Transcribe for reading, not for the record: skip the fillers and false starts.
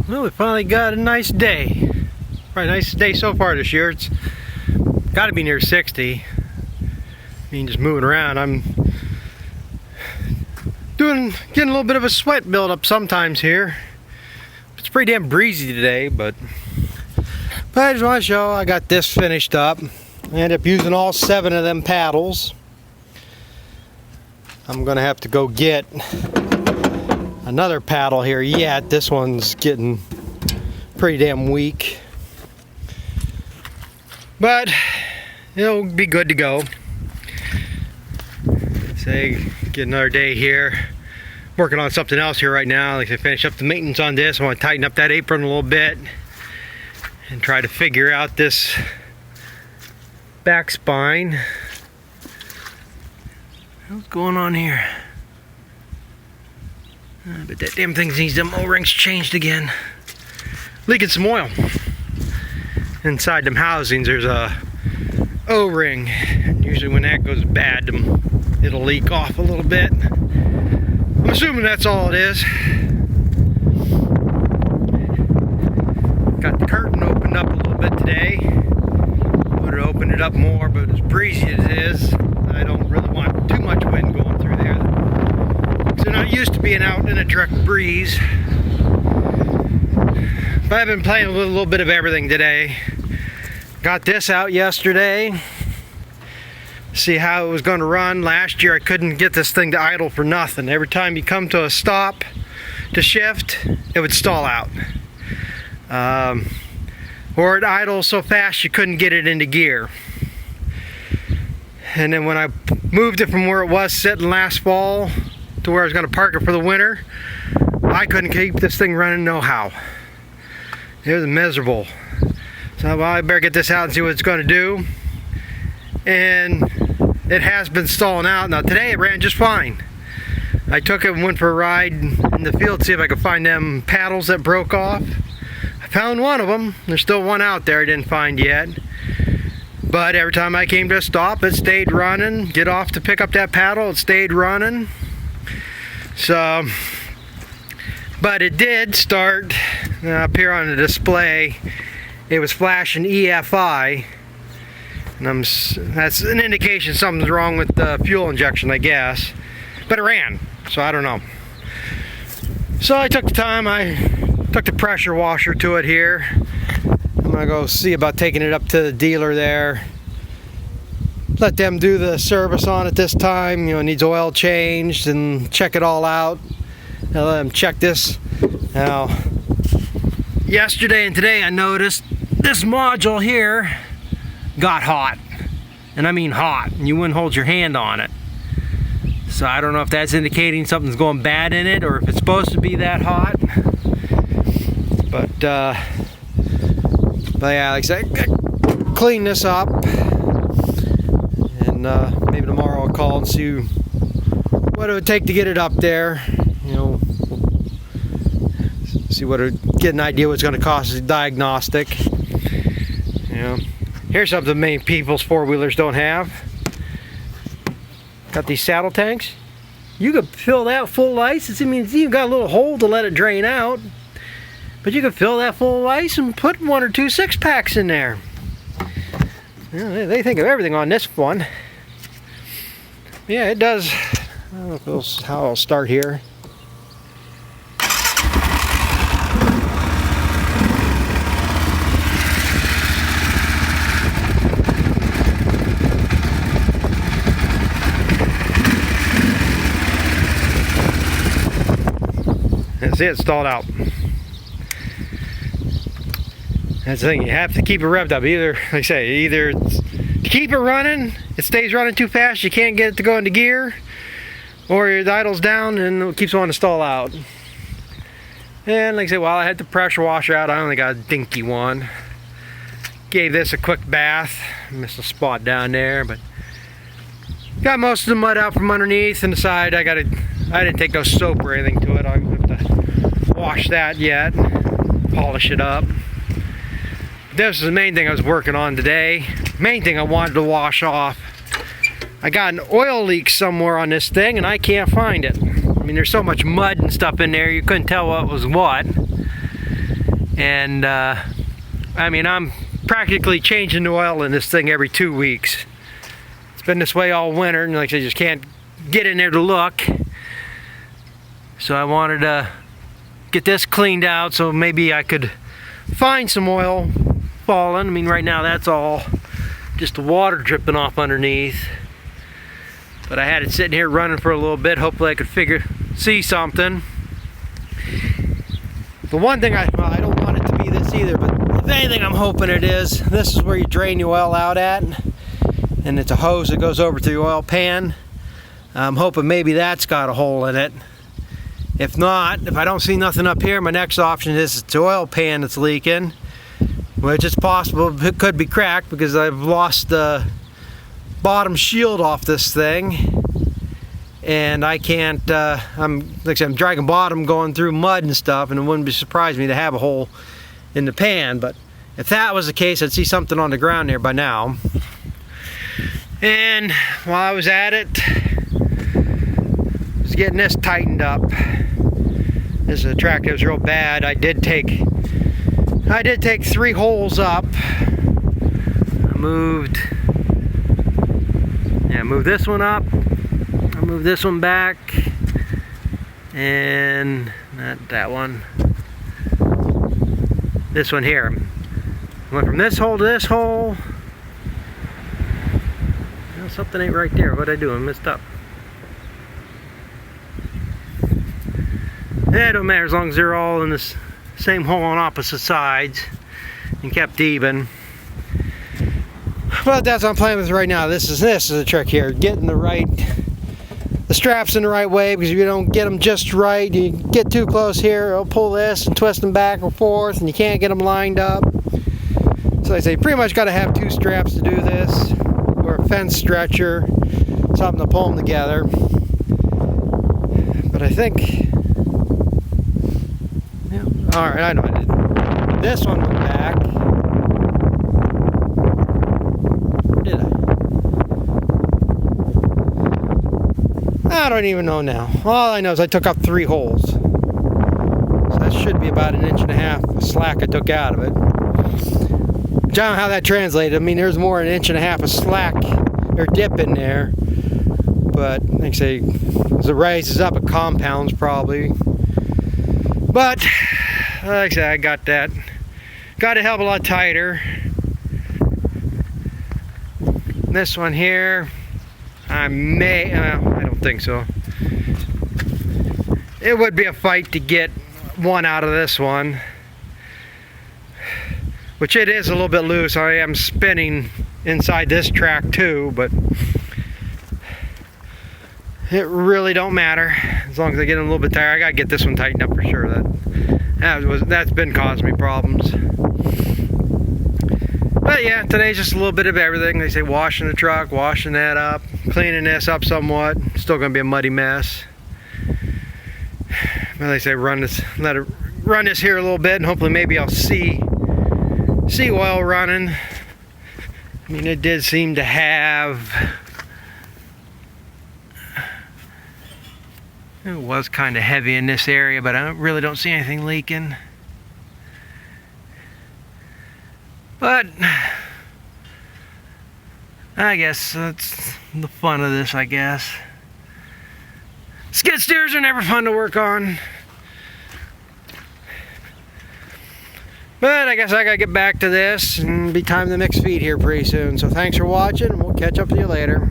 Well, we finally got a nice day. Probably nicest day so far this year. It's got to be near 60. I mean, just moving around, I'm getting a little bit of a sweat buildup sometimes here. It's pretty damn breezy today, but I just want to show I got this finished up. I ended up using all 7 of them paddles. I'm gonna have to go get another paddle here yet. This one's getting pretty damn weak, but it'll be good to go. Say, get another day here. Working on something else here right now. Like I finish up the maintenance on this. I want to tighten up that apron a little bit and try to figure out this back spine. What's going on here? But that damn thing needs them O-rings changed again. Leaking some oil. Inside them housings there's a O-ring. Usually when that goes bad, it'll leak off a little bit. I'm assuming that's all it is. Got the curtain opened up a little bit today. Would have opened it up more, but as breezy as it is, I don't really want too much wind going through there. So not used to being out in a direct breeze. But I've been playing with a little bit of everything today. Got this out yesterday. See how it was going to run. Last year I couldn't get this thing to idle for nothing. Every time you come to a stop to shift, it would stall out. Or it idles so fast you couldn't get it into gear. And then when I moved it from where it was sitting last fall to where I was going to park it for the winter, I couldn't keep this thing running no how. It was miserable. So well, I better get this out and see what it's going to do. And it has been stalling out. Now today it ran just fine. I took it and went for a ride in the field to see if I could find them paddles that broke off. I found one of them. There's still one out there I didn't find yet. But every time I came to a stop, it stayed running. Get off to pick up that paddle, it stayed running. So, but it did start up here on the display. It was flashing EFI. And that's an indication something's wrong with the fuel injection, I guess. But it ran, so I don't know. So I took the time, I took the pressure washer to it here. I'm gonna go see about taking it up to the dealer there. Let them do the service on it this time. You know, it needs oil changed and check it all out. I'll let them check this. Now, yesterday and today I noticed this module here got hot. And I mean hot. And you wouldn't hold your hand on it. So I don't know if that's indicating something's going bad in it or if it's supposed to be that hot. But yeah, like I said, clean this up, and maybe tomorrow I'll call and see what it would take to get it up there. You know, see what get an idea what it's going to cost as a diagnostic. You know, here's something many people's four-wheelers don't have. Got these saddle tanks. You could fill that full of ice. I mean, you've got a little hole to let it drain out. But you could fill that full of ice and put 1 or 2 6-packs in there. You know, they think of everything on this one. Yeah, it does. I don't know how I'll start here. See, it stalled out. That's the thing, you have to keep it revved up. Either, like I say, either to keep it running, it stays running too fast, you can't get it to go into gear, or it idles down and it keeps wanting to stall out. And like I say, while I had the pressure washer out, I only got a dinky one. Gave this a quick bath. Missed a spot down there, but got most of the mud out from underneath and the side. I didn't take no soap or anything to it. I have to wash that yet, polish it up. This is the main thing I was working on today. Main thing I wanted to wash off. I got an oil leak somewhere on this thing and I can't find it. I mean, there's so much mud and stuff in there, you couldn't tell what was what. And I mean, I'm practically changing the oil in this thing every 2 weeks. It's been this way all winter, and like I just can't get in there to look. So I wanted to get this cleaned out so maybe I could find some oil falling. I mean, right now that's all just the water dripping off underneath. But I had it sitting here running for a little bit. Hopefully I could see something. The one thing I don't want it to be this either, but if anything I'm hoping it is, this is where you drain the oil out at. And it's a hose that goes over to the oil pan. I'm hoping maybe that's got a hole in it. If not, if I don't see nothing up here, my next option is it's the oil pan that's leaking, which is possible. It could be cracked because I've lost the bottom shield off this thing, and I can't. I'm dragging bottom, going through mud and stuff, and it wouldn't be surprised me to have a hole in the pan. But if that was the case, I'd see something on the ground there by now. And while I was at it, I was getting this tightened up. This is a track that was real bad. I did take 3 holes up. I moved this one up. I moved this one back, and not that one. This one here. Went from this hole to this hole. Well, something ain't right there. What'd I do? I messed up. Yeah, it don't matter as long as they're all in this same hole on opposite sides and kept even. But that's what I'm playing with right now. This is a trick here. Getting the straps in the right way, because if you don't get them just right, you get too close here, it'll pull this and twist them back and forth, and you can't get them lined up. So like I say, you pretty much got to have 2 straps to do this, or a fence stretcher, something to pull them together. But I think, all right, I know I did. This one went back. Did I don't even know now. All I know is I took up 3 holes. So that should be about 1.5 inches of slack I took out of it. But I don't know how that translated. I mean, there's more than 1.5 inches of slack or dip in there. But like I say, as it rises up, it compounds probably. But like I said, I got that. Got a hell of a lot tighter. This one here, I don't think so. It would be a fight to get one out of this one, which it is a little bit loose. I am spinning inside this track too, but it really don't matter as long as I get them a little bit tighter. I gotta get this one tightened up for sure. That's been causing me problems. But yeah, today's just a little bit of everything. They say washing the truck, washing that up, cleaning this up somewhat. Still gonna be a muddy mess. But they say let it run this here a little bit, and hopefully maybe I'll see oil running. I mean, it did seem to have. It was kind of heavy in this area, but I really don't see anything leaking. But I guess that's the fun of this, I guess. Skid steers are never fun to work on. But I guess I gotta get back to this and be time to mix feed here pretty soon. So thanks for watching, and we'll catch up with you later.